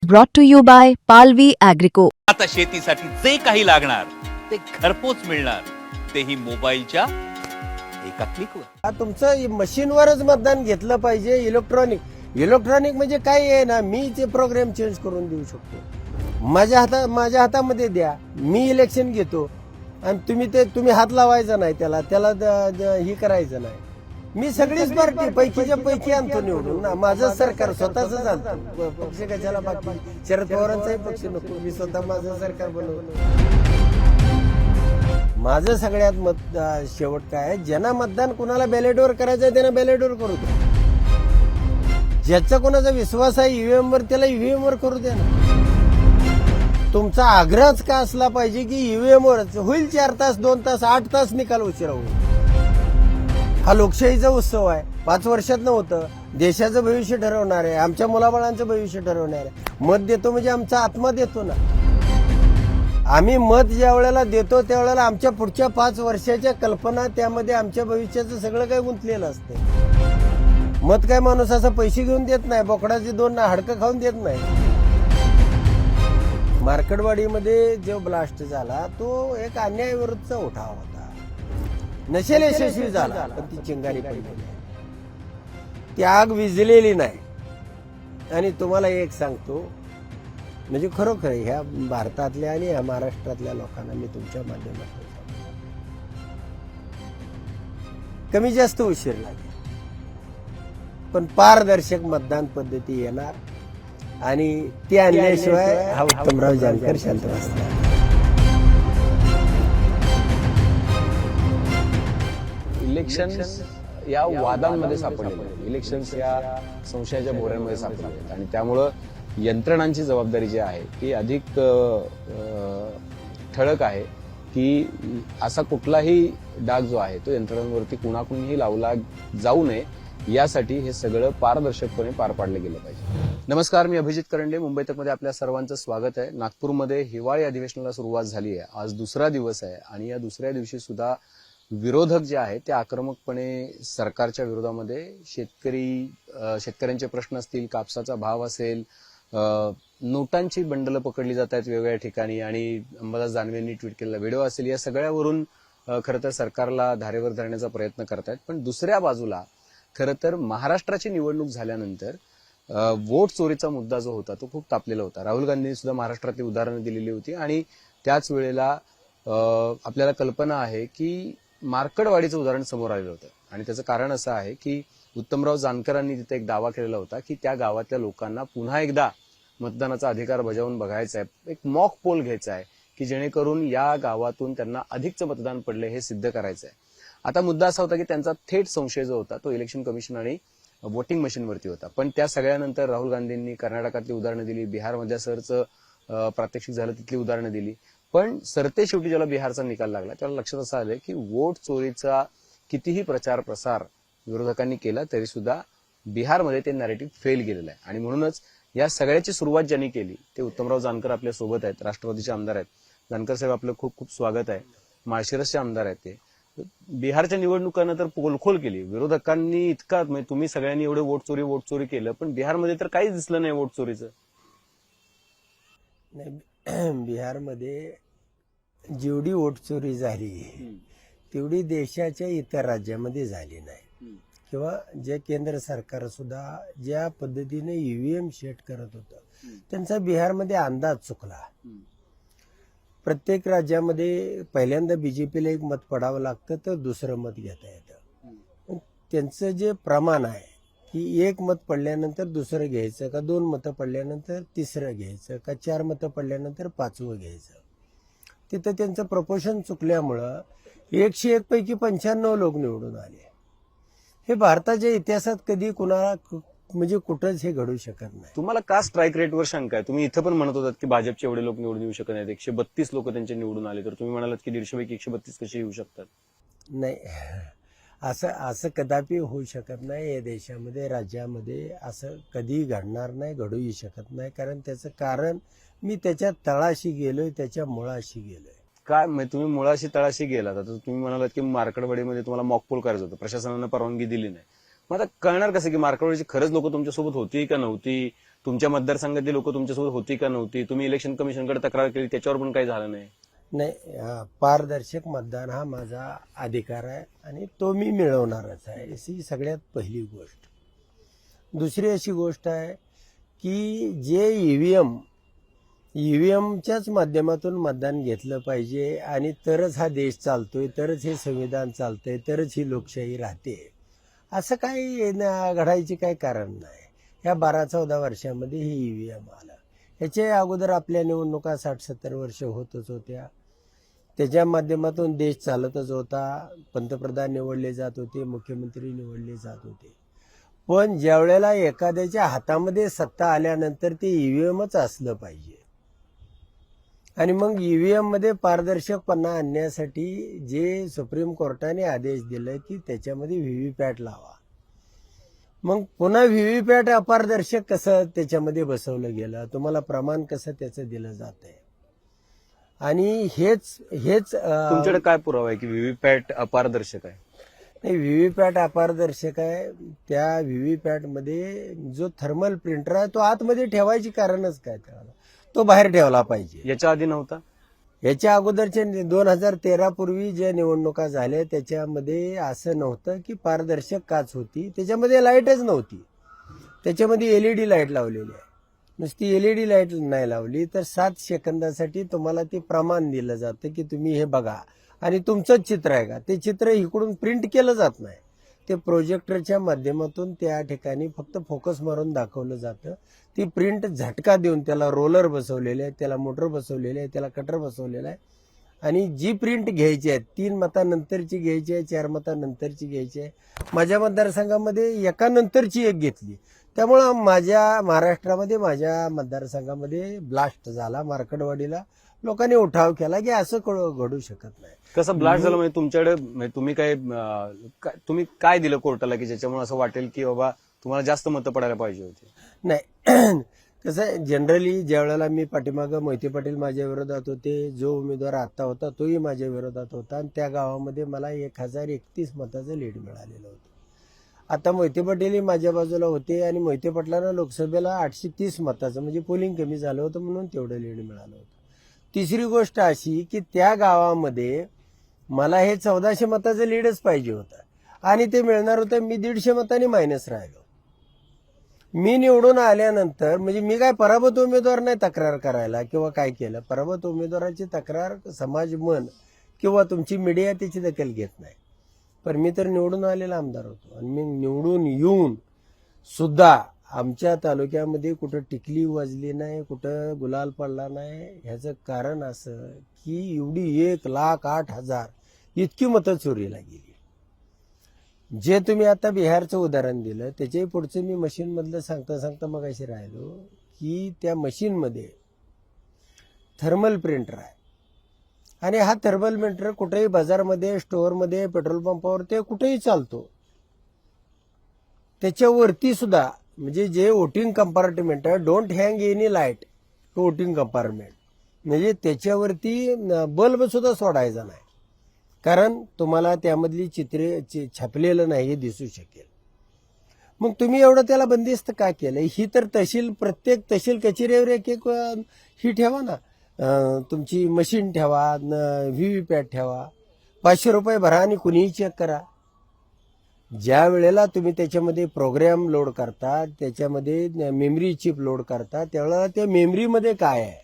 brought to you by Palvi Agrico. आता शेतीसाठी जे काही लागणार ते घरपोच मिळणार, तेही मोबाईलच्या एका क्लिकवर. तुमचं मशीनवरच मतदान घेतलं पाहिजे. इलेक्ट्रॉनिक म्हणजे काय आहे ना, मी ते प्रोग्राम चेंज करून देऊ शकतो. माझ्या हातामध्ये द्या, मी इलेक्शन घेतो आणि तुम्ही हात लावायचा नाही, त्याला हे करायचं नाही. मी सगळीच पार्टी पैकीच्या पैकी आणतो निवडून ना. माझं सरकार स्वतःच आणतो, पक्ष कशाला बाकी. शरद पवारांचाही पक्ष नको, मी स्वतः माझं सरकार बनवलं. माझं सगळ्यात मत शेवट काय, ज्यांना मतदान कुणाला बॅलेटवर करायचं आहे त्यांना बॅलेटवर करू द्या. ज्याचा कोणाचा विश्वास आहे ईव्हीएम वर त्याला ईव्हीएम वर करू द्या ना. तुमचा आग्रहच का असला पाहिजे की ईव्हीएम वरच होईल. 4 तास 2 तास 8 तास निकाल उशिरा होईल. हा लोकशाहीचा उत्सव आहे. 5 वर्षात नव्हतं. देशाचं भविष्य ठरवणार आहे, आमच्या मुलाबाळांचं भविष्य ठरवणार आहे. मत देतो म्हणजे आमचा आत्मा देतो ना. आम्ही मत ज्या वेळेला देतो त्यावेळेला आमच्या पुढच्या 5 वर्षाच्या कल्पना, त्यामध्ये आमच्या भविष्याचं सगळं काही गुंतलेलं असतं. मत काय माणूस असं पैसे घेऊन देत नाही, बोकडाची 2 हाडकं खाऊन देत नाही. मार्कडवाडीमध्ये जो ब्लास्ट झाला तो एक अन्यायाविरुद्धचा उठाव होता. नशेल यशस्वी झाला, पण ती चिंगारी पडली नाही, ती आग विझलेली नाही. आणि तुम्हाला एक सांगतो, म्हणजे खरोखर ह्या भारतातल्या आणि ह्या महाराष्ट्रातल्या लोकांना मी तुमच्या माध्यमातून सांगतो, कमी जास्त उशीर लागेल पण पारदर्शक मतदान पद्धती येणार आणि ती आणल्याशिवाय हा उत्तमराव जानकर शांत बसणार. इलेक्शन्स या वादांमध्ये सापडलेले, इलेक्शन्स या संशयाच्या भोवऱ्यांमध्ये सापडले आणि त्यामुळं यंत्रणांची जबाबदारी जी आहे ती अधिक ठळक आहे की असा कुठलाही डाग जो आहे तो यंत्रणांवरती कुणाकुणीही लावला जाऊ नये, यासाठी हे सगळं पारदर्शकपणे पार पाडलं गेलं पाहिजे. नमस्कार, मी अभिजित करंडे, मुंबई तकमध्ये आपल्या सर्वांचं स्वागत आहे. नागपूरमध्ये हिवाळी अधिवेशनाला सुरुवात झाली आहे. आज दुसरा दिवस आहे आणि या दुसऱ्या दिवशी सुद्धा विरोधक जे आहेत ते आक्रमकपणे सरकारच्या विरोधामध्ये शेतकऱ्यांचे प्रश्न असतील, कापसाचा भाव असेल, नोटांची बंडलं पकडली जात आहेत वेगवेगळ्या ठिकाणी आणि अंबादास दानवेंनी ट्विट केलेला व्हिडिओ असेल, या सगळ्यावरून खरं तर सरकारला धारेवर धरण्याचा प्रयत्न करतायत. पण दुसऱ्या बाजूला खरं तर महाराष्ट्राची निवडणूक झाल्यानंतर वोट चोरीचा मुद्दा जो होता तो खूप तापलेला होता. राहुल गांधींनी सुद्धा महाराष्ट्रातली उदाहरणं दिलेली होती आणि त्याच वेळेला आपल्याला कल्पना आहे की मार्कडवाडीचं उदाहरण समोर आलेलं होतं आणि त्याचं कारण असं आहे की उत्तमराव जानकरांनी तिथे एक दावा केलेला होता की त्या गावातल्या लोकांना पुन्हा एकदा मतदानाचा अधिकार बजावून बघायचा आहे, एक मॉक पोल घ्यायचा आहे की जेणेकरून या गावातून त्यांना अधिकचं मतदान पडले हे सिद्ध करायचं आहे. आता मुद्दा असा होता की त्यांचा थेट संशय जो होता तो इलेक्शन कमिशन आणि वोटिंग मशीनवरती होता. पण त्या सगळ्यानंतर राहुल गांधींनी कर्नाटकातली उदाहरणं दिली, बिहारमध्ये सरचं प्रात्यक्षिक झालं तिथली उदाहरणं दिली. पण सरते शेवटी ज्याला बिहारचा निकाल लागला त्याला लक्षात असं आलं की वोट चोरीचा कितीही प्रचार प्रसार विरोधकांनी केला तरी सुद्धा बिहारमध्ये ते नॅरेटिव्ह फेल गेलेलं आहे. आणि म्हणूनच या सगळ्याची सुरुवात ज्यांनी केली ते उत्तमराव जानकर आपल्या सोबत आहेत, राष्ट्रवादीचे आमदार आहेत. जानकर साहेब, आपलं खूप खूप स्वागत आहे. माळशिरसचे आमदार आहेत ते. बिहारच्या निवडणुकांना तर पोलखोल केली विरोधकांनी, इतका म्हणजे तुम्ही सगळ्यांनी एवढं वोट चोरी केलं पण बिहारमध्ये तर काहीच दिसलं नाही वोट चोरीचं. नाही, बिहारमध्ये जेवढी वोट चोरी झाली तेवढी देशाच्या इतर राज्यामध्ये झाली नाही. किंवा जे केंद्र सरकार सुद्धा ज्या पद्धतीने ईव्हीएम सेट करत होतं त्यांचा बिहारमध्ये अंदाज चुकला. प्रत्येक राज्यामध्ये पहिल्यांदा बीजेपीला एक मत पडावं लागतं तर दुसरं मत घेता येतं. त्यांचं जे प्रमाण आहे की 1 मत पडल्यानंतर दुसरं घ्यायचं का, 2 मतं पडल्यानंतर तिसरं घ्यायचं का, 4 मतं पडल्यानंतर 5वं घ्यायचं, तिथं त्यांचं प्रपोर्शन चुकल्यामुळं 101 पैकी 95 लोक निवडून आले. हे भारताच्या इतिहासात कधी कुणाला म्हणजे कुठंच हे घडू शकत नाही. तुम्हाला का स्ट्राईक रेटवर शंका आहे? तुम्ही इथं पण म्हणत होतात की भाजपचे एवढे लोक निवडून येऊ शकत नाहीत, 132 लोक त्यांचे निवडून आले, तर तुम्ही म्हणालात की 150 पैकी 132 कसे येऊ शकतात? नाही, असं कदापि होऊ शकत नाही. या देशामध्ये, राज्यामध्ये असं कधी घडणार नाही, घडूही शकत नाही. कारण त्याचं कारण मी त्याच्या तळाशी गेलोय, त्याच्या मुळाशी गेलोय. काय म्हणजे तुम्ही मुळाशी तळाशी गेलात? आता तुम्ही म्हणालात की मार्कडवाडीमध्ये तुम्हाला मॉकपोल करायचं होतं, प्रशासनानं परवानगी दिली नाही. मग आता कळणार कसं की मार्कडवाडीची खरंच लोक तुमच्यासोबत होती का नव्हती? तुमच्या मतदारसंघातली लोक तुमच्यासोबत होती का नव्हती, तुम्ही इलेक्शन कमिशनकडे तक्रार केली त्याच्यावर पण काही झालं नाही? नाही, पारदर्शक मतदान हा माझा अधिकार आहे आणि तो मी मिळवणारच आहे, ही सगळ्यात पहिली गोष्ट. दुसरी अशी गोष्ट आहे की जे ईव्हीएमच्याच माध्यमातून मतदान घेतलं पाहिजे आणि तरच हा देश चालतोय, तरच हे संविधान चालतंय, तरच ही लोकशाही राहते, असं काही घडायचे काही कारण नाही. ह्या 12-14 वर्षामध्ये ही ईव्हीएम आलं. ह्याच्या अगोदर आपल्या निवडणुका 60-70 वर्ष होतच होत्या. त्याच्या माध्यमातून देश चालतच होता. पंतप्रधान निवडले जात होते, मुख्यमंत्री निवडले जात होते. पण ज्यावेळेला एखाद्याच्या हातामध्ये सत्ता आल्यानंतर ते ईव्हीएमच असलं पाहिजे. आणि मग ईव्हीएम मध्ये पारदर्शकपणा आणण्यासाठी जे सुप्रीम कोर्टाने आदेश दिले की त्याच्यामध्ये व्हीव्हीपॅट लावा. मग पुन्हा व्हीव्हीपॅट अपारदर्शक कसं त्याच्यामध्ये बसवलं गेलं, तुम्हाला प्रमाण कसं त्याचं दिलं जात आहे. आणि हेच तुमच्याकडे काय पुरावा आहे की व्हीव्हीपॅट अपारदर्शक आहे? नाही, व्हीव्हीपॅट अपारदर्शक आहे. त्या व्हीव्हीपॅट मध्ये जो थर्मल प्रिंटर आहे तो आतमध्ये ठेवायची कारणच काय, त्याला तो बाहेर ठेवला पाहिजे. याच्या आधी नव्हता? याच्या अगोदरच्या 2013 पूर्वी ज्या निवडणुका झाल्या त्याच्यामध्ये असं नव्हतं की पारदर्शक काच होती, त्याच्यामध्ये लाईटच नव्हती. त्याच्यामध्ये एलईडी लाईट लावलेली आहे. नुसती एलईडी लाईट नाही लावली तर 7 सेकंदासाठी तुम्हाला ते प्रमाण दिलं जातं की तुम्ही हे बघा आणि तुमचंच चित्र आहे का. ते चित्र इकडून प्रिंट केलं जात नाही, ते प्रोजेक्टरच्या माध्यमातून त्या ठिकाणी फक्त फोकस मारून दाखवलं जातं. ती प्रिंट झटका देऊन त्याला रोलर बसवलेले आहे, त्याला मोटर बसवलेले आहे, त्याला कटर बसवलेला आहे. आणि जी प्रिंट घ्यायची आहे 3 मतानंतरची घ्यायची आहे, 4 मतानंतरची घ्यायची आहे. माझ्या मतदारसंघामध्ये एका नंतरची एक घेतली. त्यामुळं माझ्या महाराष्ट्रामध्ये माझ्या मतदारसंघामध्ये ब्लास्ट झाला. मार्कडवाडीला लोकांनी उठाव केला की असं घडू शकत नाही. कसं ब्लास्ट झालं म्हणजे तुमच्याकडे तुम्ही काय दिलं कोर्टाला की ज्याच्यामुळे असं वाटेल की बाबा तुम्हाला जास्त मतं पडायला पाहिजे होती? नाही, कसं जनरली ज्या वेळेला मी पाठीमागं मोहिते पाटील माझ्या विरोधात होते, जो उमेदवार आता होता तोही माझ्या विरोधात होता आणि त्या गावामध्ये मला 1031 मताचं लीड मिळालेलं होतं. आता मोहिते पाटीलही माझ्या बाजूला होते आणि मोहिते पाटलांना लोकसभेला 830 मताचं म्हणजे पोलिंग कमी झालं होतं म्हणून तेवढं लीड मिळालं होतं. तिसरी गोष्ट अशी की त्या गावामध्ये मला हे 1400 मताचं लीडच पाहिजे होतं आणि ते मिळणार होतं. मी 150 मतांनी मायनस राहिलो. मी निवडून आल्यानंतर म्हणजे मी काय पराभूत उमेदवार नाही तक्रार करायला किंवा काय केलं. पराभूत उमेदवाराची तक्रार समाज मन किंवा तुमची मीडिया त्याची दखल घेत नाही. पण मी तर निवडून आलेला आमदार होतो आणि मी निवडून येऊन सुद्धा आमच्या तालुक्यामध्ये कुठं टिकली वाजली नाही, कुठं गुलाल पडला नाही. ह्याचं कारण असं की एवढी 1,08,000 इतकी मतं चोरीला गेली. जे तुम्ही आता बिहारचं उदाहरण दिलं त्याच्याही पुढचं मी मशीनमधलं सांगता मग अशी राहिलो की त्या मशीनमध्ये थर्मल प्रिंटर आहे आणि हा थर्मल प्रिंटर कुठेही बाजारमध्ये, स्टोअरमध्ये, पेट्रोल पंपावर ते कुठेही चालतो. त्याच्यावरती सुद्धा म्हणजे जे वोटिंग कंपार्टमेंट आहे, don't hang any light voting compartment, म्हणजे त्याच्यावरती बल्ब सुद्धा सोडायचा नाही, कारण तुम्हाला त्यामधली चित्रे छापलेलं नाही हे दिसू शकेल. मग तुम्ही एवढं त्याला बंदिस्त का केलं? ही तर प्रत्येक तहसील कचेरीवर एक ही ठेवा ना, तुमची मशीन ठेवा, व्हीव्हीपॅट ठेवा, 500 रुपये भरा आणि कुणीही चेक करा. ज्या वेळेला तुम्ही त्याच्यामध्ये प्रोग्राम लोड करता, त्याच्यामध्ये मेमरी चिप लोड करता, त्यावेळेला त्या मेमरीमध्ये काय आहे,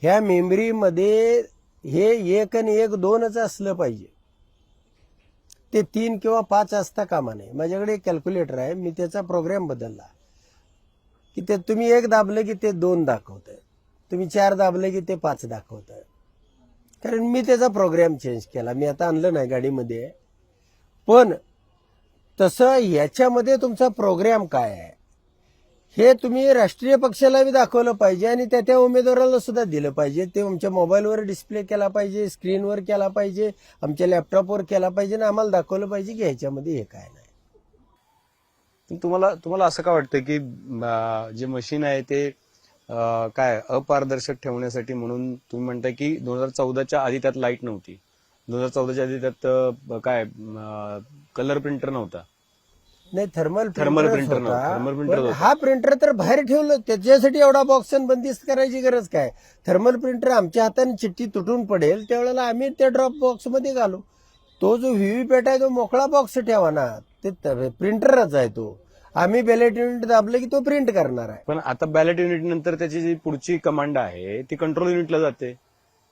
ह्या मेमरीमध्ये हे 1 आणि 1 2च असलं पाहिजे. ते 3 किंवा 5 असता कामा नये. माझ्याकडे एक कॅल्क्युलेटर आहे, मी त्याचा प्रोग्राम बदलला की ते तुम्ही 1 दाबलं की ते 2 दाखवतंय, तुम्ही 4 दाबलं की ते 5 दाखवतंय, कारण मी त्याचा प्रोग्राम चेंज केला. मी आता आणलं नाही गाडीमध्ये. पण तसं याच्यामध्ये तुमचा प्रोग्राम काय आहे हे तुम्ही राष्ट्रीय पक्षालाही दाखवलं पाहिजे आणि त्या उमेदवाराला सुद्धा दिलं पाहिजे. ते आमच्या मोबाईलवर डिस्प्ले केला पाहिजे, स्क्रीनवर केला पाहिजे, आमच्या लॅपटॉपवर केला पाहिजे आणि आम्हाला दाखवलं पाहिजे की ह्याच्यामध्ये हे काय नाही. तुम्हाला असं का वाटतं की जे मशीन आहे ते काय अपारदर्शक ठेवण्यासाठी म्हणून तुम्ही म्हणताय की 2014च्या आधी त्यात लाईट नव्हती, 2014च्या आधी त्यात काय कलर प्रिंटर नव्हता? नाही, थर्मल थर्मल प्रिंटर प्रिंटर नव्हतं. थर्मल प्रिंटर पण होतं. हा प्रिंटर तर बाहेर ठेवलं, त्याच्यासाठी एवढा बॉक्स बंदिस्त करायची गरज काय? थर्मल प्रिंटर आमच्या हाताने चिठ्ठी तुटून पडेल त्यावेळेला आम्ही त्या ड्रॉप बॉक्स मध्ये घालू. तो जो व्हीव्हीपॅट आहे तो मोकळा बॉक्स ठेवा ना, ते प्रिंटरच आहे तो. आम्ही बॅलेट युनिट दाबलं की तो प्रिंट करणार आहे. पण आता बॅलेट युनिट नंतर त्याची जी पुढची कमांड आहे ती कंट्रोल युनिटला जाते.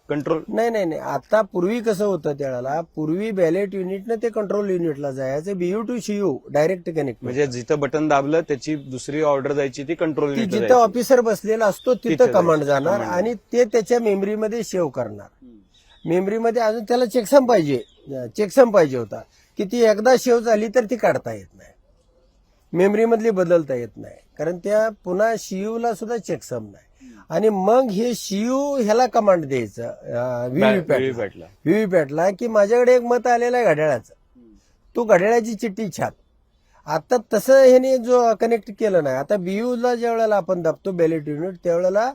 कंट्रोल नाही, आता पूर्वी कसं होतं त्यावेळेला, पूर्वी बॅलेट युनिटनं ते कंट्रोल युनिटला जायचं, BU to CU direct connect. म्हणजे जिथं बटन दाबलं त्याची दुसरी ऑर्डर जायची ती कंट्रोल ती युनिटला जिथं जायची. ऑफिसर बसलेला असतो तिथं तिथं कमांड जायचं. जाणार कमांड. आणि ते त्याच्या मेमरीमध्ये सेव्ह करणार. मेमरीमध्ये अजून त्याला चेकसम पाहिजे होता की ती एकदा सेव्ह झाली तर ती काढता येत नाही, मेमरीमधली बदलता येत नाही, कारण त्या पुन्हा CU ला सुद्धा चेकसम नाही. आणि मग हे CU ह्याला कमांड द्यायचं व्हीव्हीपॅटला की माझ्याकडे एक मत आलेलं आहे घड्याळाचं, तू घड्याळाची चिठ्ठी छाप. आता तसं ह्याने जो कनेक्ट केलं नाही. आता BU ला ज्या वेळेला आपण दाबतो बॅलेट युनिट त्यावेळेला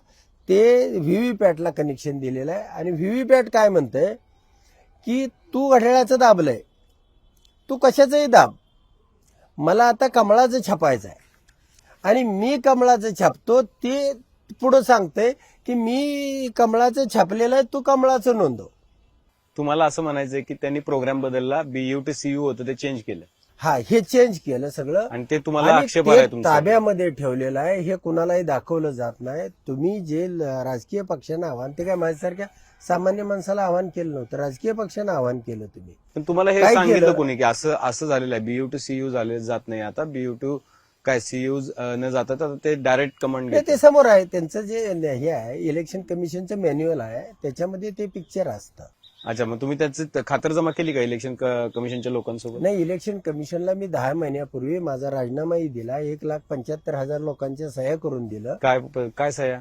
ते व्हीव्हीपॅटला कनेक्शन दिलेलं आहे. आणि व्हीव्हीपॅट काय म्हणतंय की तू घड्याळाचं दाबलंय, तू कशाचंही दाब, मला आता कमळाचं छापायचं आहे आणि मी कमळाचं छापतो. ते पुढं सांगतंय की मी कमळाचं छापलेलं आहे, तू कमळाचं नोंदव. तुम्हाला असं म्हणायचंय की त्यांनी प्रोग्राम बदलला, BU to CU होतं ते चेंज केलं. हा, हे चेंज केलं सगळं आणि ते तुम्हाला आणि आक्षेप ते आहे तुमचा. ताब्यामध्ये ठेवलेलं आहे. हे कुणालाही दाखवलं जात नाही. तुम्ही जे राजकीय पक्षांना आव्हान, ते काय माझ्यासारख्या सामान्य माणसाला आव्हान केलं नव्हतं, राजकीय पक्षांना आव्हान केलं तुम्ही. पण तुम्हाला हे काय सांगितलं केलं? कोणी की असं झालेलं आहे, BU to CU जात नाही आता, BU to CU न जाता तर ते डायरेक्ट कमांड ते समोर आहे. त्यांचं जे हे आहे इलेक्शन कमिशनचं मॅन्युअल आहे त्याच्यामध्ये ते पिक्चर असतं. अच्छा, मग तुम्ही त्याची खातरजमा केली का इलेक्शन कमिशनच्या लोकांसोबत? नाही, इलेक्शन कमिशनला मी 10 महिन्यापूर्वी माझा राजीनामाही दिला. 1,75,000 लोकांच्या सह्या करून दिलं. काय सह्या?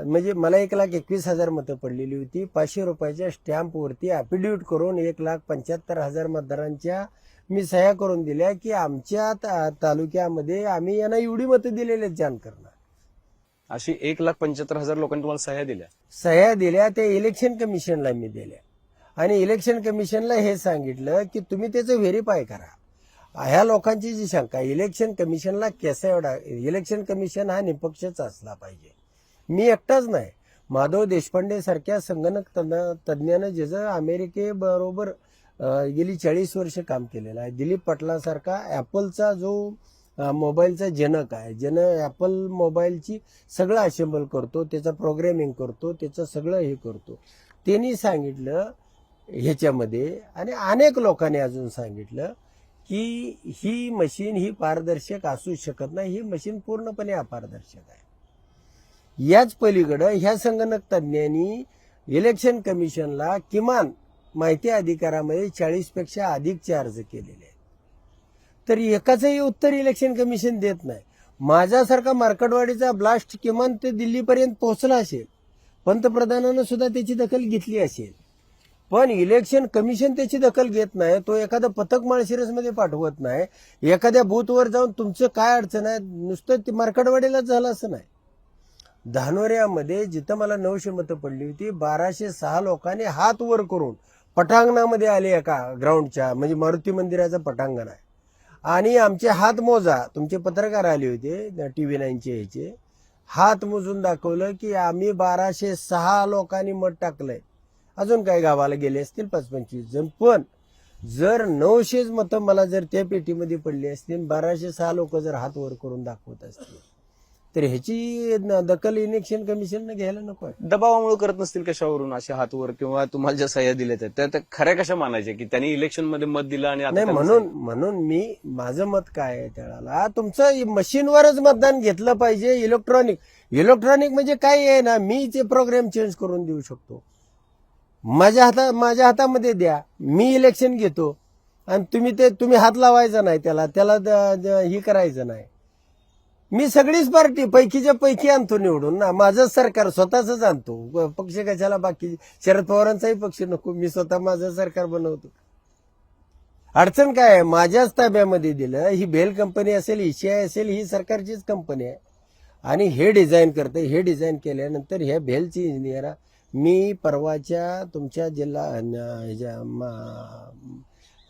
म्हणजे मला 1,21,000 मतं पडलेली होती. 500 रुपयाच्या स्टॅम्पवरती अफिडेव्हिट करून 1,75,000 मतदारांच्या मी सह्या करून दिल्या की आमच्या तालुक्यामध्ये आम्ही यांना एवढी मतं दिलेले जाण करणार. अशी 1,75,000 लोकांनी तुम्हाला सह्या दिल्या. त्या इलेक्शन कमिशनला मी दिल्या आणि इलेक्शन कमिशनला हे सांगितलं की तुम्ही त्याचं व्हेरीफाय करा. ह्या लोकांची जी शंका, इलेक्शन कमिशनला केसा एवढा, इलेक्शन कमिशन हा निपक्षच असला पाहिजे. मी एकटाच नाही, माधव देशपांडे सारख्या संगणक तज्ज्ञानं ज्याचं अमेरिकेबरोबर गेली 40 वर्ष काम केलेलं आहे. दिलीप पाटलासारखा ऍपलचा जो मोबाईलचा जनक आहे, ज्यानं ऍपल मोबाईलची सगळं असेंबल करतो, त्याचं प्रोग्रॅमिंग करतो, त्याचं सगळं हे करतो, त्यांनी सांगितलं ह्याच्यामध्ये. आणि अनेक लोकांनी अजून सांगितलं की ही मशीन ही पारदर्शक असू शकत नाही, ही मशीन पूर्णपणे अपारदर्शक आहे. याच पलीकडं ह्या संगणक तज्ज्ञांनी इलेक्शन कमिशनला किमान माहिती अधिकारामध्ये 40 पेक्षा अधिकचे अर्ज केलेले आहेत. तर एकाचंही उत्तर इलेक्शन कमिशन देत नाही. माझ्यासारखा मार्केटवाडीचा ब्लास्ट किमान ते दिल्लीपर्यंत पोहोचला असेल, पंतप्रधानानं सुद्धा त्याची दखल घेतली असेल, पण इलेक्शन कमिशन त्याची दखल घेत नाही. तो एखादं पथक माळशिरसमध्ये पाठवत नाही, एखाद्या बूथवर जाऊन तुमचं काय अडचण आहे, नुसतं ते मार्केटवाडीलाच झालं असं नाही. धानोऱ्यामध्ये जिथं मला 900 मतं पडली होती, 1206 लोकांनी हात वर करून पटांगणामध्ये आले एका ग्राउंडच्या, म्हणजे मारुती मंदिराचं पटांगण आहे, आणि आमचे हात मोजा, तुमचे पत्रकार आले होते TV9चे ह्याचे, हात मोजून दाखवलं की आम्ही 1206 लोकांनी मत टाकलंय. अजून काही गावाला गेले असतील 25-25 जण, पण जर 900 मतं मला जर त्या पेटीमध्ये पडली असतील, 1206 लोक जर हात वर करून दाखवत असतील, तर ह्याची दखल इलेक्शन कमिशननं घ्यायला नको आहे. दबावामुळे करत नसतील कशावरून असे हातवर, किंवा तुम्हाला ज्या सह्या दिल्या त्या खऱ्या कशा मानायच्या की त्यांनी इलेक्शन मध्ये मत दिलं आणि नाही, म्हणून मी माझं मत काय आहे त्याला, तुमचं मशीनवरच मतदान घेतलं पाहिजे. इलेक्ट्रॉनिक म्हणजे काय आहे ना, मी ते प्रोग्राम चेंज करून देऊ शकतो. माझ्या हातामध्ये द्या, मी इलेक्शन घेतो आणि तुम्ही हात लावायचा नाही, त्याला ही करायचं नाही. मी सगळीच पार्टी पैकीच्या पैकी आणतो निवडून ना, माझं सरकार स्वतःच आणतो. पक्ष कशाला, बाकी शरद पवारांचाही पक्ष नको, मी स्वतः माझं सरकार बनवतो. अडचण काय आहे, माझ्याच ताब्यामध्ये दिलं. ही बेल कंपनी असेल, ECI असेल, ही सरकारचीच कंपनी आहे आणि हे डिझाईन करते. हे डिझाईन केल्यानंतर ह्या बेलची इंजिनियर मी परवाच्या तुमच्या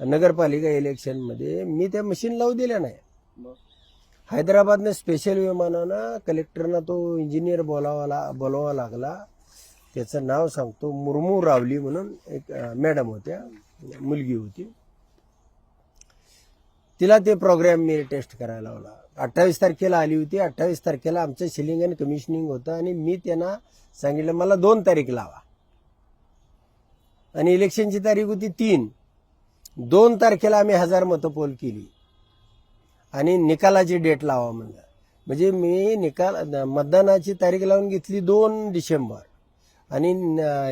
नगरपालिका इलेक्शनमध्ये मी त्या मशीन लावू दिल्या नाही. हैदराबादनं स्पेशल विमानानं कलेक्टरना तो इंजिनियर बोलावा लागला. त्याचं नाव सांगतो, मुर्मू रावली म्हणून एक मॅडम होत्या, मुलगी होती. तिला ते प्रोग्राम मी टेस्ट करायला लावला. 28 तारखेला आली होती. 28 तारखेला आमचं सिलिंग आणि कमिशनिंग होतं आणि मी त्यांना सांगितलं मला 2 तारीख लावा आणि इलेक्शनची तारीख होती 3. 2 तारखेला आम्ही 1000 मतं पोल केली आणि निकालाची डेट लावा म्हणलं. म्हणजे मी मतदानाची तारीख लावून घेतली 2 डिसेंबर आणि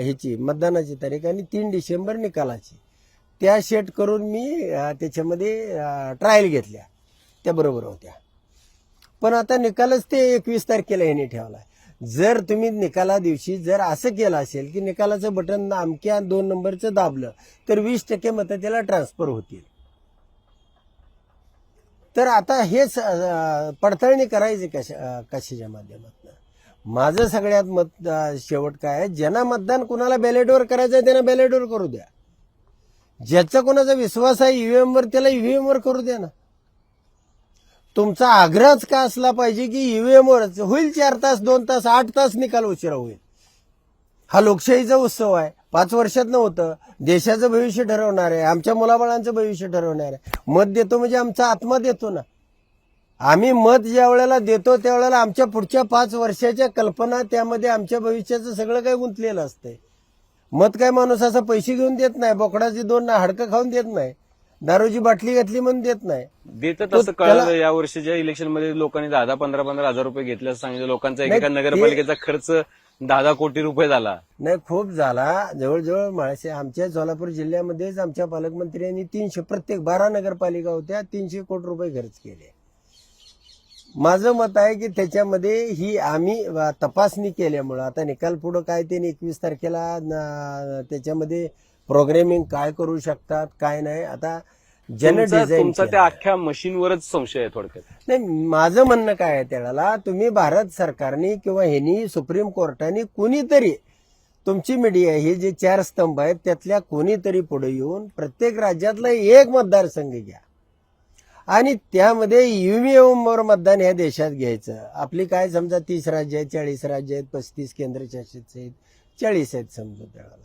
ह्याची मतदानाची तारीख आणि 3 डिसेंबर निकालाची. त्या सेट करून मी त्याच्यामध्ये ट्रायल घेतल्या, त्या बरोबर होत्या. पण आता निकालच ते 21 तारखेला ह्याने ठेवलाय. जर तुम्ही निकाला दिवशी जर असं केलं असेल की निकालाचं बटन अमक्या 2 नंबरचं दाबलं तर 20% मतं त्याला ट्रान्सफर होतील. तर आता हेच पडताळणी करायची कशाच्या माध्यमातून. माझं सगळ्यात मत शेवट काय आहे, ज्यांना मतदान कुणाला बॅलेटवर करायचं आहे त्यांना बॅलेटवर करू द्या. ज्याचा कोणाचा विश्वास आहे ईव्हीएम वर त्याला ईव्हीएम वर करू द्या ना. तुमचा आग्रहच का असला पाहिजे की ईव्हीएम वरच होईल 4 तास 2 तास 8 तास निकाल उशिरा होईल. हा लोकशाहीचा उत्सव आहे. 5 वर्षात नव्हतं. देशाचं भविष्य ठरवणार आहे, आमच्या मुलाबाळांचं भविष्य ठरवणार आहे. मत देतो म्हणजे आमचा आत्मा देतो ना. आम्ही मत ज्या वेळेला देतो त्यावेळेला आमच्या पुढच्या 5 वर्षाच्या कल्पना त्यामध्ये आमच्या भविष्याचं सगळं काही गुंतलेलं असतंय. मत काय माणूस असं पैसे घेऊन देत नाही, बोकडाची 2 हाडकं खाऊन देत नाही, दारूची बाटली घेतली म्हणून देत नाही. देतात असं कळलं. या वर्षीच्या इलेक्शनमध्ये लोकांनी 10-15 हजार रुपये घेतले असं सांगितलं. लोकांचा एकेका नगरपालिकेचा खर्च 10 कोटी रुपये झाला. नाही, खूप झाला. जवळजवळ माळशे आमच्या सोलापूर जिल्ह्यामध्येच आमच्या पालकमंत्र्यांनी 300 प्रत्येक 12 नगरपालिका होत्या 300 कोटी रुपये खर्च केले. माझं मत आहे की त्याच्यामध्ये ही आम्ही तपासणी केल्यामुळं आता निकाल पुढं काय ते 21 तारखेला त्याच्यामध्ये प्रोग्रामिंग काय करू शकतात काय नाही. आता ज्यानं डिझाईन तुमचा त्या अख्ख्या मशीनवरच संशय आहे थोडक्यात. नाही, माझं म्हणणं काय आहे त्याला, तुम्ही भारत सरकारने किंवा ह्यांनी सुप्रीम कोर्टाने कुणीतरी तुमची मीडिया हे जे 4 स्तंभ आहेत त्यातल्या कोणीतरी पुढे येऊन प्रत्येक राज्यातला एक मतदारसंघ घ्या आणि त्यामध्ये ईव्हीएम वर मतदान ह्या देशात घ्यायचं. आपली काय समजा 30 राज्य आहेत, 40 राज्य आहेत, 35 केंद्रशासित आहेत, 40 आहेत समजा. त्याला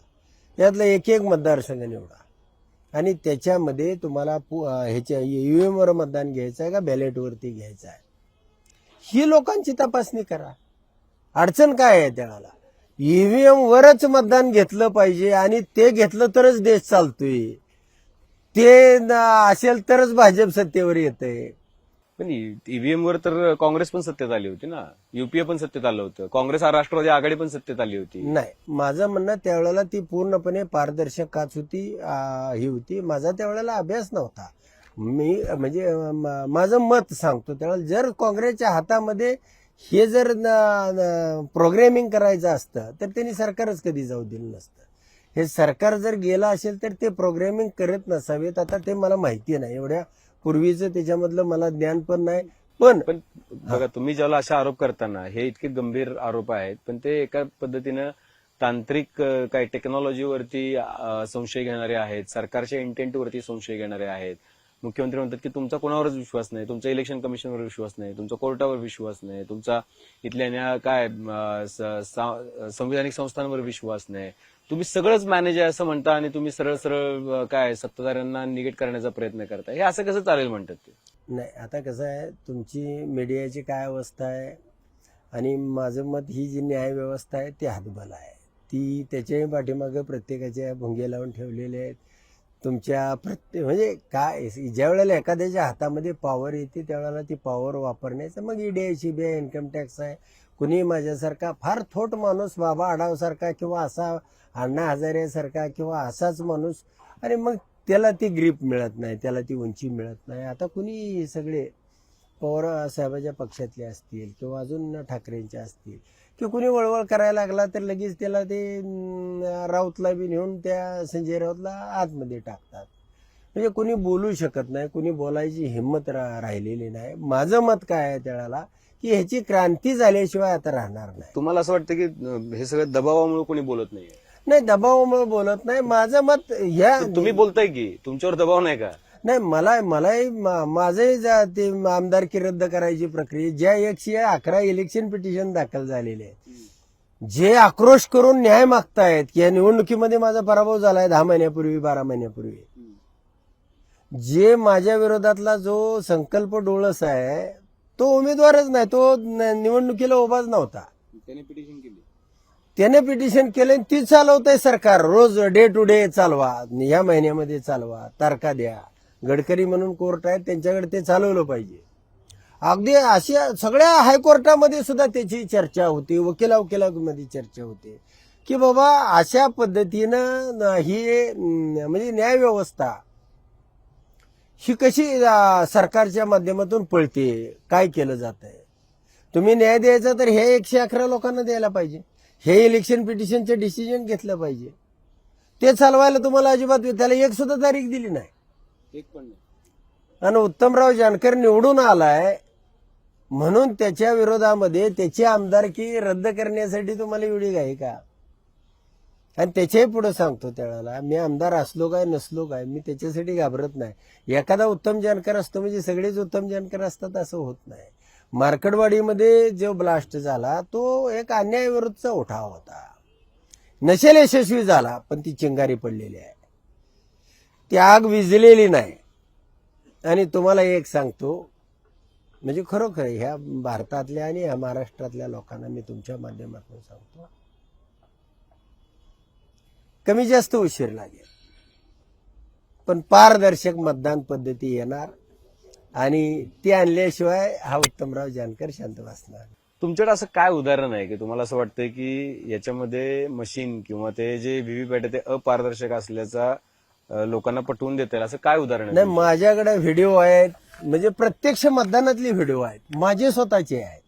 त्यातलं एक मतदारसंघ निवडा आणि त्याच्यामध्ये तुम्हाला ह्याच्या ईव्हीएम वर मतदान घ्यायचं आहे का बॅलेटवरती घ्यायचं आहे ही लोकांची तपासणी करा. अडचण काय आहे त्याला, ईव्हीएम वरच मतदान घेतलं पाहिजे आणि ते घेतलं तरच देश चालतोय. ते असेल तरच भाजप सत्तेवर येतंय. पण ईव्हीएम वर तर काँग्रेस पण सत्तेत आली होती ना, युपीए पण सत्तेत आलं होतं, काँग्रेस राष्ट्रवादी आघाडी पण सत्तेत आली होती. नाही, माझं म्हणणं त्यावेळेला ती पूर्णपणे पारदर्शक काच होती, ही होती. माझा त्यावेळेला अभ्यास नव्हता. मी म्हणजे माझं मत सांगतो त्यावेळेला जर काँग्रेसच्या हातामध्ये हे जर प्रोग्रॅमिंग करायचं असतं तर त्यांनी सरकारच कधी जाऊ दिलं नसतं. हे सरकार जर गेलं असेल तर ते प्रोग्रॅमिंग करत नसावेत. आता ते मला माहिती नाही, एवढ्या पूर्वीचं त्याच्यामधलं मला ज्ञान पण नाही. पण बघा, तुम्ही ज्याला अशा आरोप करताना हे इतके गंभीर आरोप आहेत, पण ते एका पद्धतीनं तांत्रिक काय टेक्नॉलॉजीवरती संशय घेणारे आहेत, सरकारच्या इंटेंटवरती संशय घेणारे आहेत. मुख्यमंत्री म्हणतात की तुमचा कोणावरच विश्वास नाही, तुमचा इलेक्शन कमिशनवर विश्वास नाही, तुमचा कोर्टावर विश्वास नाही, तुमचा इथल्या काय संविधानिक संस्थांवर विश्वास नाही, तुम्ही सगळंच मॅनेज आहे असं म्हणता आणि तुम्ही सरळ सरळ काय सत्ताधाऱ्यांना निगेट करण्याचा प्रयत्न करता. हे असं कसं चालेल म्हणतात ते. नाही, आता कसं आहे, तुमची मीडियाची काय अवस्था आहे आणि माझं मत ही जी न्याय व्यवस्था आहे ती हातबल आहे. ती त्याच्याही पाठीमागं प्रत्येकाच्या भुंगे लावून ठेवलेले आहेत. तुमच्या प्रत्येक म्हणजे काय ज्या वेळेला एखाद्याच्या हातामध्ये पॉवर येते त्यावेळेला ती पॉवर वापरण्याचं, मग ईडी आहे, सीबीआय, इन्कम टॅक्स आहे, कुणी माझ्यासारखा फार थोट माणूस बाबा आढावसारखा किंवा असा अण्णा हजारेसारखा किंवा असाच माणूस, आणि मग त्याला ती ग्रीप मिळत नाही, त्याला ती उंची मिळत नाही. आता कुणी सगळे पवार साहेबाच्या पक्षातले असतील किंवा अजून ठाकरेंच्या असतील किंवा कुणी वळवळ करायला लागला तर लगेच त्याला ते राऊतला बी नेऊन त्या संजय राऊतला आतमध्ये टाकतात. म्हणजे कुणी बोलू शकत नाही, कुणी बोलायची हिंमत राहिलेली नाही. माझं मत काय आहे त्याला की ह्याची क्रांती झाल्याशिवाय आता राहणार नाही. तुम्हाला असं वाटतं की हे सगळं दबावामुळे कोणी बोलत नाहीये? नाही, दबावामुळे बोलत नाही. माझं मत ह्या तुम्ही बोलताय की तुमच्यावर दबाव नाही का? नाही मलाही माझंही ते आमदारकी रद्द करायची प्रक्रिया ज्या 111 इलेक्शन पिटिशन दाखल झालेले आहेत जे आक्रोश करून न्याय मागतायत की या निवडणुकीमध्ये माझा पराभव झालाय 10 महिन्यापूर्वी 12 महिन्यापूर्वी जे माझ्या विरोधातला जो संकल्प डोळस आहे तो उमेदवारच नाही तो निवडणुकीला उभाच नव्हता त्याने पिटिशन केले ती चालवतंय सरकार रोज डे टू डे चालवा या महिन्यामध्ये चालवा तारखा द्या गडकरी म्हणून कोर्ट आहेत त्यांच्याकडे ते चालवलं पाहिजे अगदी अशा सगळ्या हायकोर्टामध्ये सुद्धा त्याची चर्चा होती वकिलामध्ये चर्चा होते की बाबा अशा पद्धतीनं ही म्हणजे न्याय व्यवस्था ही कशी सरकारच्या माध्यमातून पळते काय केलं जात आहे तुम्ही न्याय द्यायचा तर हे 111 लोकांना द्यायला पाहिजे हे इलेक्शन पिटिशनचे डिसिजन घेतलं पाहिजे ते चालवायला तुम्हाला अजिबात त्याला एक सुद्धा तारीख दिली नाही एक पण नाही. आणि उत्तमराव जानकर निवडून आलाय म्हणून त्याच्या विरोधामध्ये त्याची आमदारकी रद्द करण्यासाठी तुम्हाला एवढी घाई का आणि त्याच्याही पुढे सांगतो त्यावेळेला मी आमदार असलो काय नसलो काय मी त्याच्यासाठी घाबरत नाही एखादा उत्तम जानकर असतो म्हणजे सगळेच उत्तम जानकर असतात असं होत नाही मार्कडवाडीमध्ये जो ब्लास्ट झाला तो एक अन्यायाविरुद्धचा उठाव होता नशेल यशस्वी झाला पण ती चिंगारी पडलेली आहे ती आग विझलेली नाही आणि तुम्हाला एक सांगतो म्हणजे खरोखर ह्या भारतातल्या आणि ह्या महाराष्ट्रातल्या लोकांना मी तुमच्या माध्यमातून सांगतो कमी जास्त उशीर लागेल पण पारदर्शक मतदान पद्धती येणार आणि ती आणल्याशिवाय हा उत्तमराव जानकर शांत बसणार तुमच्याकडे असं काय उदाहरण आहे की तुम्हाला असं वाटतंय की याच्यामध्ये मशीन किंवा ते जे व्हीव्हीपॅट आहे ते अपारदर्शक असल्याचा लोकांना पटवून देता येईल असं काय उदाहरण आहे नाही माझ्याकडे व्हिडिओ आहेत म्हणजे प्रत्यक्ष मतदानातले व्हिडिओ आहेत माझे स्वतःचे आहेत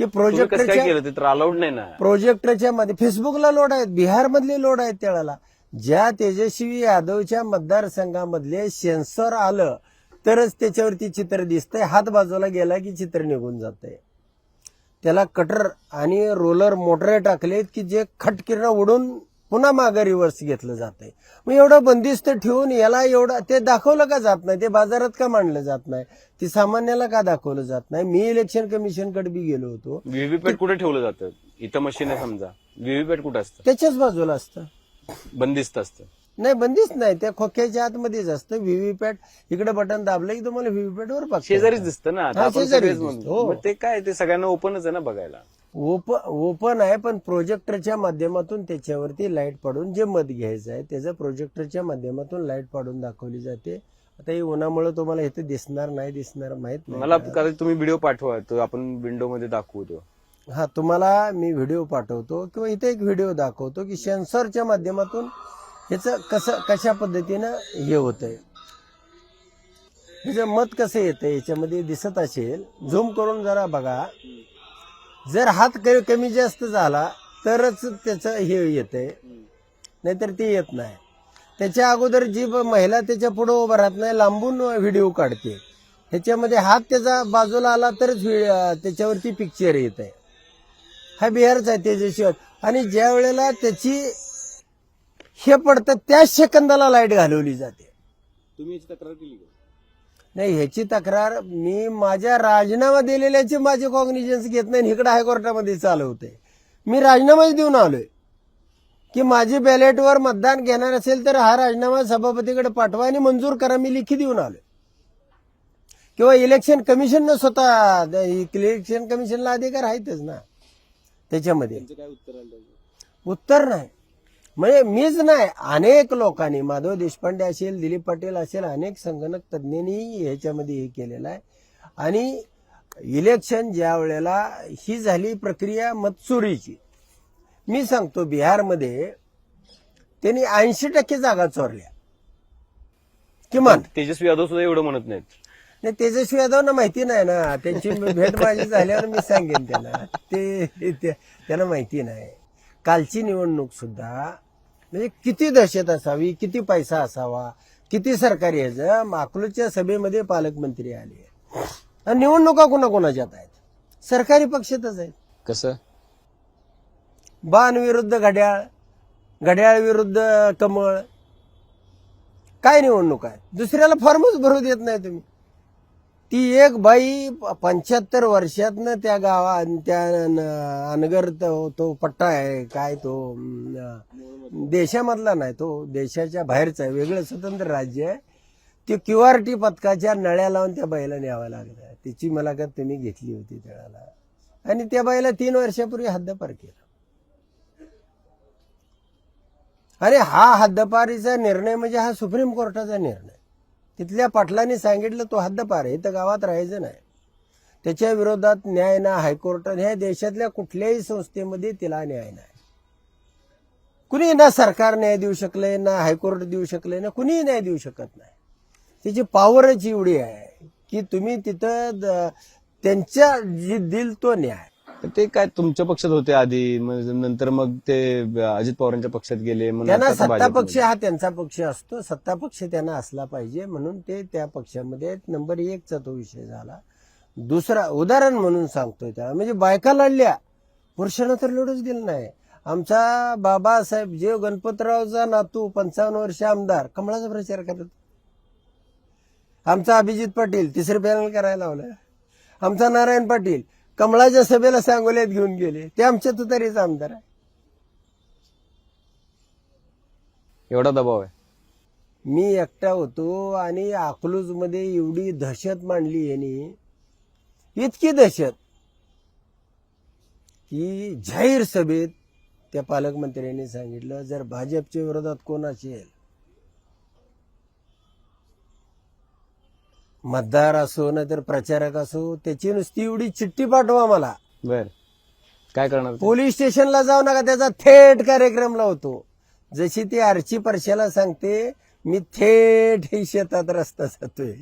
की तुम्ही कसं काय प्रोजेक्टरच्या केलं ते तर अलाउड नाही ना प्रोजेक्टरच्या मध्ये फेसबुकला लोड आहेत बिहारमधले लोड आहेत त्यावेळेला ज्या तेजस्वी यादवच्या मतदारसंघामधले सेन्सर आलं तरच त्याच्यावरती चित्र दिसतंय हात बाजूला गेला की चित्र निघून जातंय त्याला कटर आणि रोलर मोटरे टाकलेत की जे खटकिरणं उडून पुन्हा मागे रिव्हर्स घेतलं जातंय मग एवढं बंदिस्त ठेवून याला एवढं ते दाखवलं का जात नाही ते बाजारात का मांडलं जात नाही ते सामान्याला का दाखवलं जात नाही मी इलेक्शन कमिशनकडे बी गेलो होतो व्हीव्हीपॅट कुठे ठेवलं जातं इथं मशीन आहे समजा व्हीव्हीपॅट कुठं असतं त्याच्याच बाजूला असतं बंदिस्त असतं नाही बंदिस्त नाही त्या खोक्याच्या आतमध्येच असतं व्हीव्हीपॅट इकडे बटन दाबलं की तुम्हाला व्हीव्हीपॅट वर बघता शेजारीच दिसतं ना आता हा, आपण शेजारीच सगळेच दिसतं, म्हणतो हो. मग ते काय ते सगळ्यांना ओपनच आहे ना बघायला ओपन आहे पण प्रोजेक्टरच्या माध्यमातून त्याच्यावरती लाईट पाडून जे मत घ्यायचं आहे त्याचं प्रोजेक्टरच्या माध्यमातून लाईट पाडून दाखवली जाते आता ही उन्हामुळे तुम्हाला इथे दिसणार माहित नाही मला कदाचित तुम्ही व्हिडिओ पाठवा तो आपण विंडो मध्ये दाखवू तो हा तुम्हाला मी व्हिडिओ पाठवतो किंवा इथे एक व्हिडिओ दाखवतो की सेन्सरच्या माध्यमातून ह्याचं कशा पद्धतीनं हे होतंय ह्याचं मत कसं येतंय याच्यामध्ये दिसत असेल झूम करून जरा बघा जर हात कमी जास्त झाला तरच त्याचं हे येतंय नाहीतर ते येत नाही त्याच्या अगोदर जी महिला त्याच्या पुढे उभं राहत नाही लांबून व्हिडिओ काढते ह्याच्यामध्ये हात त्याचा बाजूला आला तरच त्याच्यावरती पिक्चर येत आहे हा बिहारचा आहे तेजस्वी आणि ज्या वेळेला त्याची हे पडतं त्याच सेकंदाला लाईट घालवली जाते तुम्ही याची तक्रार केली नाही ह्याची तक्रार मी माझ्या राजीनामा दिलेल्याची माझे कॉग्निजन्स घेत नाही इकडे हायकोर्टामध्ये चालवते मी राजीनामाच देऊन आलोय की माझी बॅलेटवर मतदान घेणार असेल तर हा राजीनामा सभापतीकडे पाठवा आणि मंजूर करा मी लिखी देऊन आलोय किंवा इलेक्शन कमिशननं स्वतः इलेक्शन कमिशनला अधिकार आहेतच ना त्याच्यामध्ये उत्तर नाही म्हणजे मीच नाही अनेक लोकांनी माधव देशपांडे असेल दिलीप पाटील असेल अनेक संगणक तज्ज्ञांनी ह्याच्यामध्ये हे केलेलं आहे आणि इलेक्शन ज्या वेळेला ही झाली प्रक्रिया मतचोरीची मी सांगतो बिहारमध्ये त्यांनी 80% जागा चोरल्या किमान तेजस्वी यादव सुद्धा एवढं म्हणत नाहीत नाही तेजस्वी यादवना माहिती नाही ना त्यांची भेट माझी झाल्यावर मी सांगेन त्यांना त्यांना माहिती नाही कालची निवडणूक सुद्धा म्हणजे किती दहशत असावी किती पैसा असावा किती सरकारी ह्याचं अकलूजच्या सभेमध्ये पालकमंत्री आले आणि निवडणुका कोणाकोणाच्यात आहेत सरकारी पक्षातच आहेत कसं बाण विरुद्ध घड्याळ घड्याळ विरुद्ध कमळ काय निवडणूक आहे? दुसऱ्याला फॉर्मच भरू देत नाही तुम्ही. ती एक बाई 75 वर्षातनं त्या गावा त्या अनगर तो पट्टा आहे काय तो देशामधला नाही, तो देशाच्या बाहेरचा आहे, वेगळं स्वतंत्र राज्य आहे. ते QRT पथकाच्या नळ्या लावून त्या बाईला न्यावं लागलं. तिची मुलाखत तुम्ही घेतली होती त्यावेळेला. आणि त्या बाईला 3 वर्षापूर्वी हद्दपार केला. अरे हा हद्दपारीचा निर्णय म्हणजे हा सुप्रीम कोर्टाचा निर्णय. तिथल्या पाटलांनी सांगितलं तो हद्दपार आहे, इथं गावात राहायचं नाही. त्याच्या विरोधात न्याय ना हायकोर्ट, ह्या देशातल्या कुठल्याही संस्थेमध्ये तिला न्याय नाही. कुणी ना सरकार न्याय देऊ शकलंय, ना हायकोर्ट देऊ शकलंय, ना कुणीही न्याय देऊ शकत नाही. तिची पॉवरच एवढी आहे की तुम्ही तिथं त्यांच्या जे दिल तो न्याय. तर ते काय तुमच्या पक्षात होते आधी, नंतर मग ते अजित पवारांच्या पक्षात गेले. त्यांना सत्ता पक्ष हा त्यांचा पक्ष असतो, सत्ता पक्ष त्यांना असला पाहिजे म्हणून ते त्या पक्षामध्ये नंबर 1चा तो विषय झाला. दुसरा उदाहरण म्हणून सांगतोय त्याला, म्हणजे बायका लढल्या, पुरुषांना तर लढूच दिलं नाही. आमचा बाबासाहेब जे गणपतरावचा नातू 55 वर्ष आमदार कमळाचा प्रचार करत. आमचा अभिजित पाटील 3रे पॅनल करायला लावलं. आमचा नारायण पाटील कमळाच्या सभेला सांगोल्यात घेऊन गेले. ते आमच्या तुतारीचा आमदार आहे. एवढा दबाव आहे. मी एकटा होतो आणि अकलूज मध्ये एवढी दहशत मांडली यांनी, इतकी दहशत की जाहीर सभेत त्या पालकमंत्र्यांनी सांगितलं जर भाजपच्या विरोधात कोण असेल, मतदार असो ना तर प्रचारक असो, त्याची नुसती एवढी चिठ्ठी पाठवा मला. बर काय करणार? पोलीस स्टेशनला जाऊ नका, त्याचा थेट कार्यक्रम लावतो. जशी ती आरची परशाला सांगते मी थेट ही शेतात रस्ता जातोय,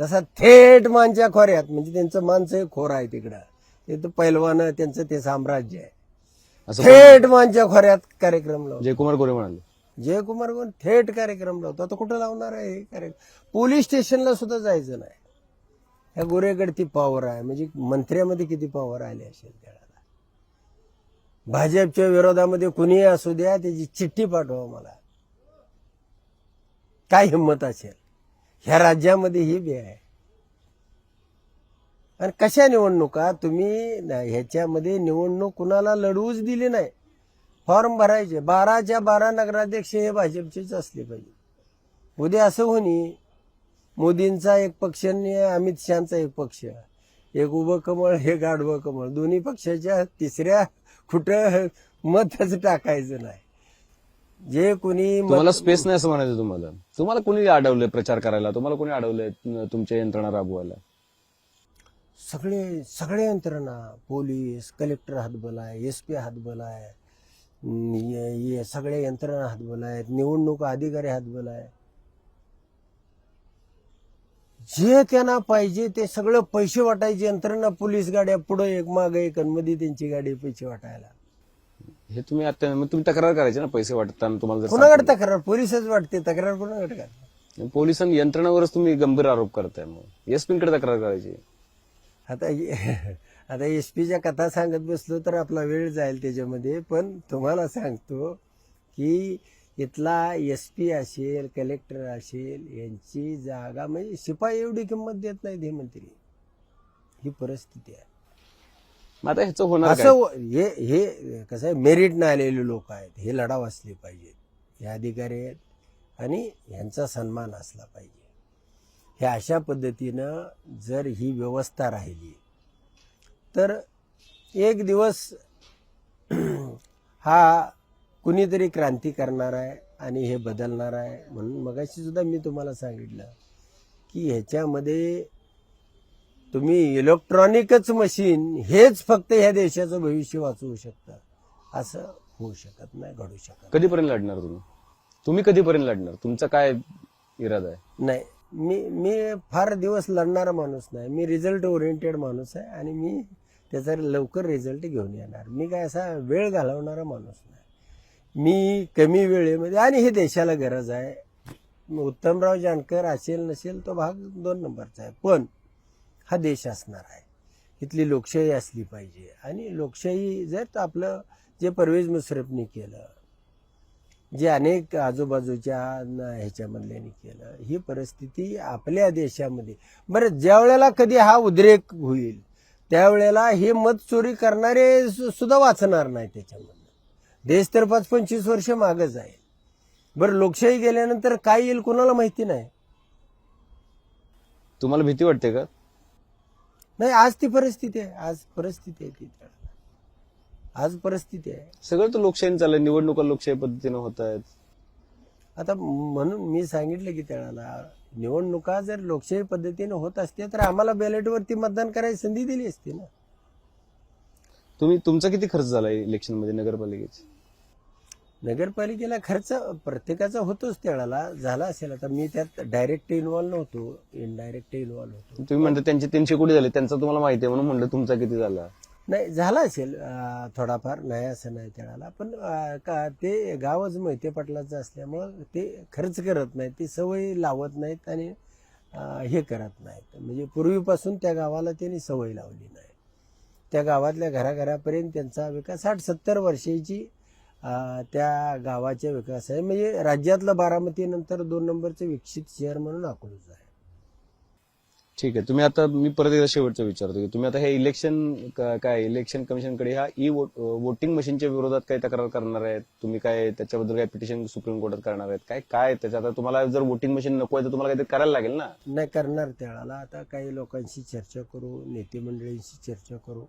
तसा थेट मानच्या खोऱ्यात, म्हणजे त्यांचं मानचं खोर आहे तिकडं, ते तर पैलवान त्यांचं ते साम्राज्य आहे. थेट मानच्या खोऱ्यात कार्यक्रम लावतो. जयकुमार गोरे म्हणाले. जयकुमार गोरे थेट कार्यक्रम लावतो. आता कुठं लावणार आहे हे कार्यक्रम? पोलीस स्टेशनला सुद्धा जायचं नाही. ह्या गोरेकडे ती पॉवर आहे, म्हणजे मंत्र्यामध्ये किती पॉवर आली असेल त्याला. भाजपच्या विरोधामध्ये कुणीही असू द्या, त्याची चिठ्ठी पाठवा मला. काय हिंमत असेल? ह्या राज्यामध्ये ही बी आहे. आणि कशा निवडणुका तुम्ही ह्याच्यामध्ये निवडणूक कुणाला लढवूच दिली नाही. फॉर्म भरायचे 12च्या 12 नगराध्यक्ष हे भाजपचेच असले पाहिजे. उद्या असं होणी मोदींचा एक पक्ष आणि अमित शहाचा एक पक्ष, एक उभं कमळ एक आडवं कमळ, दोन्ही पक्षाच्या तिसऱ्या कुठं मतच टाकायचं नाही. जे कोणी तुम्हाला स्पेस नाही असं म्हणायचं. तुम्हाला कोणी अडवलंय प्रचार करायला? तुम्हाला कोणी अडवलंय तुमच्या यंत्रणा राबवायला? सगळे यंत्रणा, पोलीस, कलेक्टर हातबल आहे, SP हातबल आहे, सगळे यंत्रणा हातबल आहेत, निवडणूक अधिकारी हातबल आहे. जे त्यांना पाहिजे ते सगळं पैसे वाटायचे यंत्रणा, पोलीस गाड्या पुढे एक मागे एक आणि मध्ये त्यांची गाडी पैसे वाटायला. हे तुम्ही आता तुम्ही तक्रार करायची ना पैसे वाटताना. तुम्हाला कोणाकडे तक्रार? पोलीसच वाटते तक्रार, कोणाकडे करतात? पोलिसांनी यंत्रणावरच तुम्ही गंभीर आरोप करताय. मग SP-कडे तक्रार करायची. आता SP-च्या कथा सांगत बसलो तर आपला वेळ जाईल त्याच्यामध्ये. पण तुम्हाला सांगतो की इथला SP असेल, कलेक्टर असेल, यांची जागा म्हणजे शिपाई एवढी किंमत देत नाहीत हे मंत्री. ही परिस्थिती आहे. आता ह्याचं होणार असं हे कसं आहे, मेरिटनं आलेले लोक आहेत, हे लढाव असले पाहिजेत, हे अधिकारी आहेत आणि यांचा सन्मान असला पाहिजे. हे अशा पद्धतीनं जर ही व्यवस्था राहिली तर एक दिवस हा कुणीतरी क्रांती करणार आहे आणि हे बदलणार आहे. म्हणून मगाशी सुद्धा मी तुम्हाला सांगितलं की ह्याच्यामध्ये तुम्ही इलेक्ट्रॉनिकच मशीन हेच फक्त ह्या देशाचं भविष्य वाचवू शकतं असं होऊ शकत नाही, घडू शकत. कधीपर्यंत लढणार तुम्ही कधीपर्यंत लढणार? तुमचा काय इरादा आहे? नाही, मी फार दिवस लढणारा माणूस नाही. मी रिझल्ट ओरिएंटेड माणूस आहे आणि मी त्याचा लवकर रिझल्ट घेऊन येणार. मी काय असा वेळ घालवणारा माणूस नाही. मी कमी वेळेमध्ये, आणि हे देशाला गरज आहे. उत्तमराव जानकर असेल नसेल तो भाग 2 नंबरचा आहे, पण हा देश असणार आहे. इथली लोकशाही असली पाहिजे. आणि लोकशाही जर आपलं जे परवेज मुशर्रफनी केलं जे अनेक आजूबाजूच्या ह्याच्यामधल्यानी केलं, ही परिस्थिती आपल्या देशामध्ये. बरं, ज्या वेळेला कधी हा उद्रेक होईल त्यावेळेला हे मत चोरी करणारे सुद्धा वाचणार नाही त्याच्यामधनं. देश तर 25 वर्ष मागच आहे. बरं, लोकशाही गेल्यानंतर काय येईल कोणाला माहिती नाही. तुम्हाला भीती वाटते का? नाही, आज ती परिस्थिती आहे. आज परिस्थिती आहे ती. आज परिस्थिती आहे. सगळं तर लोकशाही चाललंय, निवडणुका लोकशाही पद्धतीने होत आहेत. आता म्हणून मी सांगितलं की त्याला, निवडणुका जर लोकशाही पद्धतीने होत असत्या तर आम्हाला बॅलेटवरती मतदान करायची संधी दिली असती ना. तुमचा किती खर्च झाला इलेक्शन मध्ये नगरपालिकेचा? नगरपालिकेला खर्च प्रत्येकाचा होतोच, त्यावेळेला झाला असेल. आता मी त्यात डायरेक्ट इन्व्हॉल्व नव्हतो, इनडायरेक्ट इन्व्हॉल्व होतो. तुम्ही म्हणता त्यांचे 300 कोटी झाले, त्यांचा तुम्हाला माहिती आहे म्हणून म्हणलं तुमचा किती झाला. नाही, झाला असेल थोडाफार, नाही असं नाही त्यावेळेला. पण ते गावच मोहिते पाटलाचं असल्यामुळं ते खर्च करत नाहीत, ते सवय लावत नाहीत आणि हे करत नाहीत. म्हणजे पूर्वीपासून त्या गावाला त्यांनी सवय लावली नाही. त्या गावातल्या घराघरापर्यंत त्यांचा विकास 60-70 वर्षाची त्या गावाच्या विकास आहे. म्हणजे राज्यातलं बारामती नंतर 2 नंबरचं विकसित शहर म्हणून अकलूज आहे. ठीक आहे. तुम्ही आता, मी परत एकदा शेवटचं विचारतो की तुम्ही आता हे इलेक्शन काय इलेक्शन कमिशनकडे ह्या वोटिंग मशीनच्या विरोधात काही तक्रार करणार आहेत? तुम्ही काय त्याच्याबद्दल काय पिटिशन सुप्रीम कोर्टात करणार आहेत? काय त्याच्यात आता तुम्हाला जर वोटिंग मशीन नको आहे तर तुम्हाला काहीतरी करायला लागेल ना? नाही करणार त्यावेळेला. आता काही लोकांशी चर्चा करू, नेते मंडळींशी चर्चा करू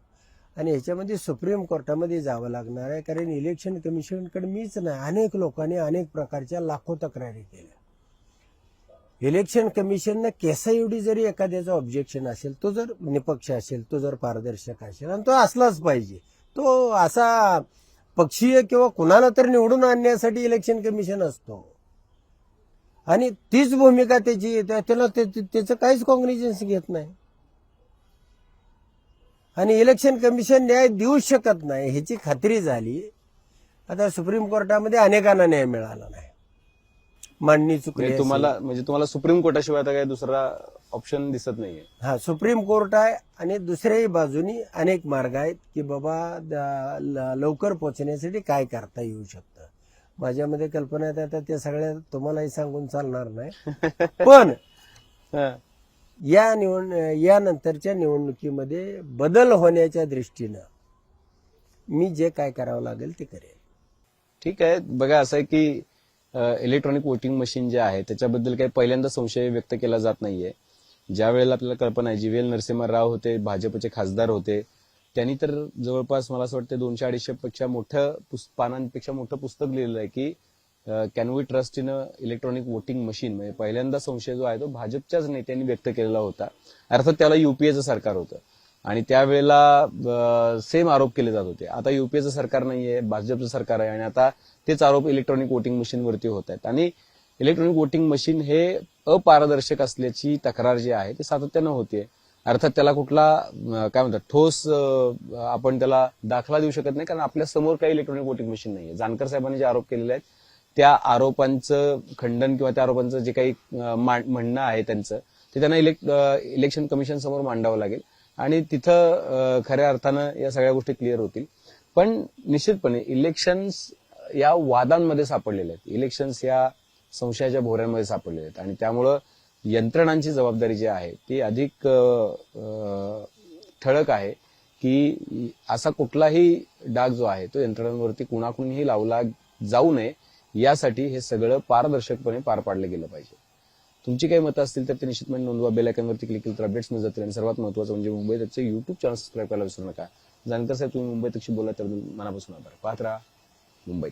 आणि ह्याच्यामध्ये सुप्रीम कोर्टामध्ये जावं लागणार आहे. कारण इलेक्शन कमिशनकडे मीच नाही, अनेक लोकांनी अनेक प्रकारच्या लाखो तक्रारी केल्या. इलेक्शन कमिशननं केसा एवढी जरी एखाद्याचं ऑब्जेक्शन असेल, तो जर निपक्ष असेल, तो जर पारदर्शक असेल, आणि तो असलाच पाहिजे, तो असा पक्षीय किंवा कुणाला तर निवडून आणण्यासाठी इलेक्शन कमिशन असतो आणि तीच भूमिका त्याची, त्याला त्याचं काहीच कॉग्निझन्स घेत नाही आणि इलेक्शन कमिशन न्याय देऊ शकत नाही ह्याची खात्री झाली. आता सुप्रीम कोर्टामध्ये अनेकांना न्याय मिळाला नाही, मांडणी चुकली. तुम्हाला सुप्रीम कोर्टाशिवाय आता काही दुसरा ऑप्शन दिसत नाहीये? हा, सुप्रीम कोर्ट आहे आणि दुसऱ्याही बाजूनी अनेक मार्ग आहेत की बाबा लवकर पोहोचण्यासाठी काय करता येऊ शकतं. माझ्यामध्ये कल्पना आहेत, आता त्या सगळ्या तुम्हालाही सांगून चालणार नाही. पण या नंतरच्या निवडणुकीमध्ये बदल होण्याच्या दृष्टीनं मी जे काय करावं लागेल ते करेल. ठीक आहे. बघा, असं आहे की इलेक्ट्रॉनिक वोटिंग मशीन जे आहे त्याच्याबद्दल काही पहिल्यांदा संशय व्यक्त केला जात नाहीये. ज्या वेळेला आपल्याला कल्पना आहे, जी.व्ही.एल. नरसिंह राव होते, भाजपचे खासदार होते, त्यांनी तर जवळपास मला असं वाटतं 200-250 पेक्षा पानांपेक्षा मोठं पुस्तक लिहिलेलं आहे की can we trust in electronic voting machine. म्हणजे पहिल्यांदा संशय जो आहे तो भाजपच्याच नेत्यांनी व्यक्त केलेला होता. अर्थात त्याला युपीएचं सरकार होतं आणि त्यावेळेला सेम आरोप केले जात होते. आता युपीएचं सरकार नाहीये, भाजपचं सरकार आहे आणि आता तेच आरोप इलेक्ट्रॉनिक वोटिंग मशीनवरती होत आहेत. आणि इलेक्ट्रॉनिक वोटिंग मशीन हे अपारदर्शक असल्याची तक्रार जी आहे ती सातत्यानं होते. अर्थात त्याला कुठला काय म्हणतात ठोस आपण त्याला दाखला देऊ शकत नाही, कारण आपल्या समोर काही इलेक्ट्रॉनिक वोटिंग मशीन नाहीये. जानकर साहेबांनी जे आरोप केलेले आहेत त्या आरोपांचं खंडन किंवा त्या आरोपांचं जे काही म्हणणं आहे त्यांचं, ते त्यांना इलेक्शन कमिशन समोर मांडावं लागेल आणि तिथं खऱ्या अर्थानं या सगळ्या गोष्टी क्लिअर होतील. पण निश्चितपणे इलेक्शन्स या वादांमध्ये सापडलेले आहेत, इलेक्शन्स या संशयाच्या भोवऱ्यांमध्ये सापडलेले आहेत आणि त्यामुळं यंत्रणांची जबाबदारी जी आहे ती अधिक ठळक आहे की असा कुठलाही डाग जो आहे तो यंत्रणांवरती कुणाकुणीही लावला जाऊ नये, यासाठी हे सगळं पारदर्शकपणे पार पाडलं गेलं पाहिजे. तुमची काही मतं असतील तर ते निश्चितपणे नोंदवा. बेल आयकॉनवरती क्लिक केलं तर अपडेट्स मिळत जातील आणि सर्वात महत्त्वाचं म्हणजे मुंबई तकचे युट्यूब चॅनल सबस्क्राईब करायला विसरू नका. जानकर साहेब, तुम्ही मुंबई तकशी बोला तर मनापासून आभार. पाहत राहा मुंबई.